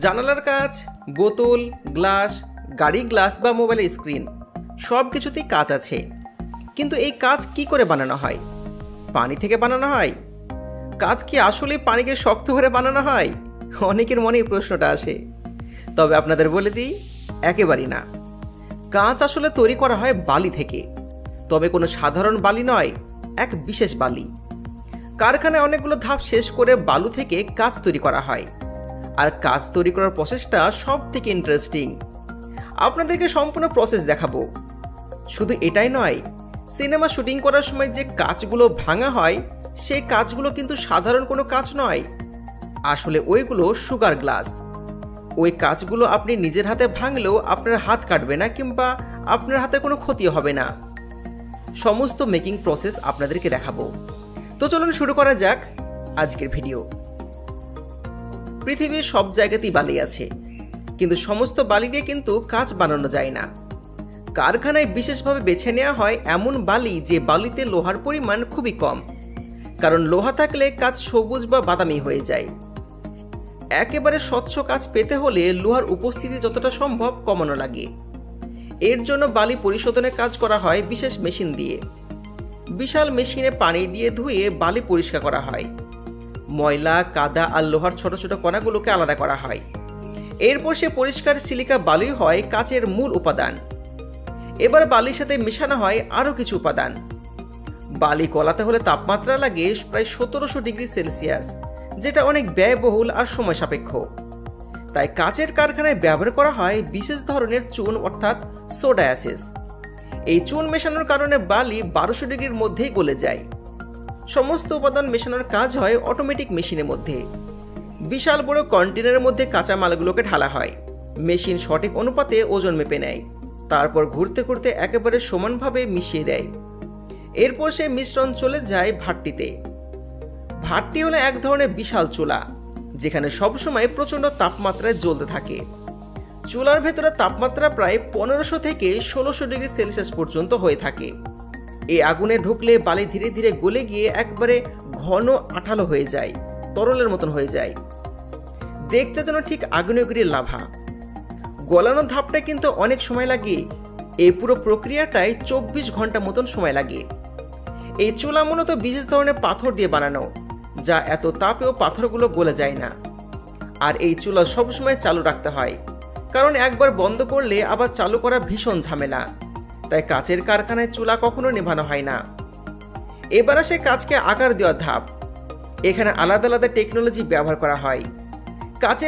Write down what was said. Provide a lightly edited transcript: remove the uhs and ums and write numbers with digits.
জানালার কাঁচ, বোতল, গ্লাস, গাড়ি গ্লাস বা মোবাইলের স্ক্রিন সব কিছুতেই কাঁচ আছে। কিন্তু এই কাঁচ কি করে বানানো হয়? পানি থেকে বানানো হয়? কাঁচ কি আসলে পানিকে শক্ত করে বানানো হয়? অনেকের মনে এই প্রশ্নটা আসে। তবে আপনাদের বলে দিই, একেবারেই না। কাঁচ আসলে তৈরি করা হয় বালি থেকে, তবে কোনো সাধারণ বালি নয়, এক বিশেষ বালি। কারখানায় অনেকগুলো ধাপ শেষ করে বালু থেকে কাঁচ তৈরি করা হয়। আর কাঁচ তৈরি করার প্রসেসটা সব থেকে ইন্টারেস্টিং। আপনাদেরকে সম্পূর্ণ প্রসেস দেখাবো। শুধু এটাই নয়, সিনেমা শুটিং করার সময় যে কাঁচগুলো ভাঙা হয়, সেই কাঁচগুলো কিন্তু সাধারণ কোনো কাঁচ নয়। আসলে ওইগুলো সুগার গ্লাস। ওই কাঁচগুলো আপনি নিজের হাতে ভাঙলেও আপনার হাত কাটবে না, কিংবা আপনার হাতে কোনো ক্ষতি হবে না। সমস্ত মেকিং প্রসেস আপনাদেরকে দেখাবো। তো চলুন শুরু করা যাক আজকের ভিডিও। পৃথিবীর সব জায়গাতেই বালি আছে, কিন্তু সমস্ত বালি দিয়ে কিন্তু কাঁচ বানানো যায় না। কারখানায় বিশেষভাবে বেছে নেওয়া হয় এমন বালি যে বালিতে লোহার পরিমাণ খুবই কম, কারণ লোহা থাকলে কাঁচ সবুজ বা বাদামি হয়ে যায়। একেবারে স্বচ্ছ কাঁচ পেতে হলে লোহার উপস্থিতি যতটা সম্ভব কমানো লাগে। এর জন্য বালি পরিশোধনের কাজ করা হয় বিশেষ মেশিন দিয়ে। বিশাল মেশিনে পানি দিয়ে ধুয়ে বালি পরিষ্কার করা হয়। ময়লা, কাদা আর লোহার ছোট ছোট কণাগুলোকে আলাদা করা হয়। এরপর সে পরিষ্কার সিলিকা বালি হয় কাঁচের মূল উপাদান। এবার বালির সাথে মেশানো হয় আরও কিছু উপাদান। বালি গলাতে হলে তাপমাত্রা লাগে প্রায় 1700 ডিগ্রি সেলসিয়াস, যেটা অনেক ব্যয়বহুল আর সময় সাপেক্ষ। তাই কাঁচের কারখানায় ব্যবহার করা হয় বিশেষ ধরনের চুন, অর্থাৎ সোডা অ্যাসেস। এই চুন মেশানোর কারণে বালি 1200 ডিগ্রির মধ্যেই গলে যায়। সমস্ত উপাদান মেশানোর কাজ হয় অটোমেটিক মেশিনের মধ্যে। বিশাল বড় কন্টেনারের মধ্যে কাঁচা মালগুলোকে ঢালা হয়। মেশিন সঠিক অনুপাতে ওজন মেপে নেয়, তারপর ঘুরতে ঘুরতে একেবারে সমানভাবে মিশিয়ে দেয়। এরপর সেই মিশ্রণ চলে যায় ভাট্টিতে। ভাট্টি হলো এক ধরনের বিশাল চুলা, যেখানে সবসময় প্রচণ্ড তাপমাত্রায় জ্বলতে থাকে। চুলার ভেতরে তাপমাত্রা প্রায় 1500 থেকে 1600 ডিগ্রি সেলসিয়াস পর্যন্ত হয়ে থাকে। এই আগুনে ঢুকলে বালি ধীরে ধীরে গলে গিয়ে একবারে ঘন আঠালো হয়ে যায়, তরলের মতন হয়ে যায়। দেখতে যেন ঠিক আগ্নেয়গিরির লাভা। গলানোর ধাপটা কিন্তু অনেক সময় লাগে। এই পুরো প্রক্রিয়াটায় 24 ঘন্টা মতন সময় লাগে। এই চুলা মূলত বিশেষ ধরনের পাথর দিয়ে বানানো, যা এত তাপেও পাথরগুলো গলে যায় না। আর এই চুলা সবসময় চালু রাখতে হয়, কারণ একবার বন্ধ করলে আবার চালু করা ভীষণ ঝামেলা। তাই কাঁচের কারখানায় চুলা কখনো নেভানো হয় না। এবার আসে কাঁচকে আকার দেওয়ার ধাপ। এখানে আলাদা আলাদা টেকনোলজি ব্যবহার করা হয়। কাঁচের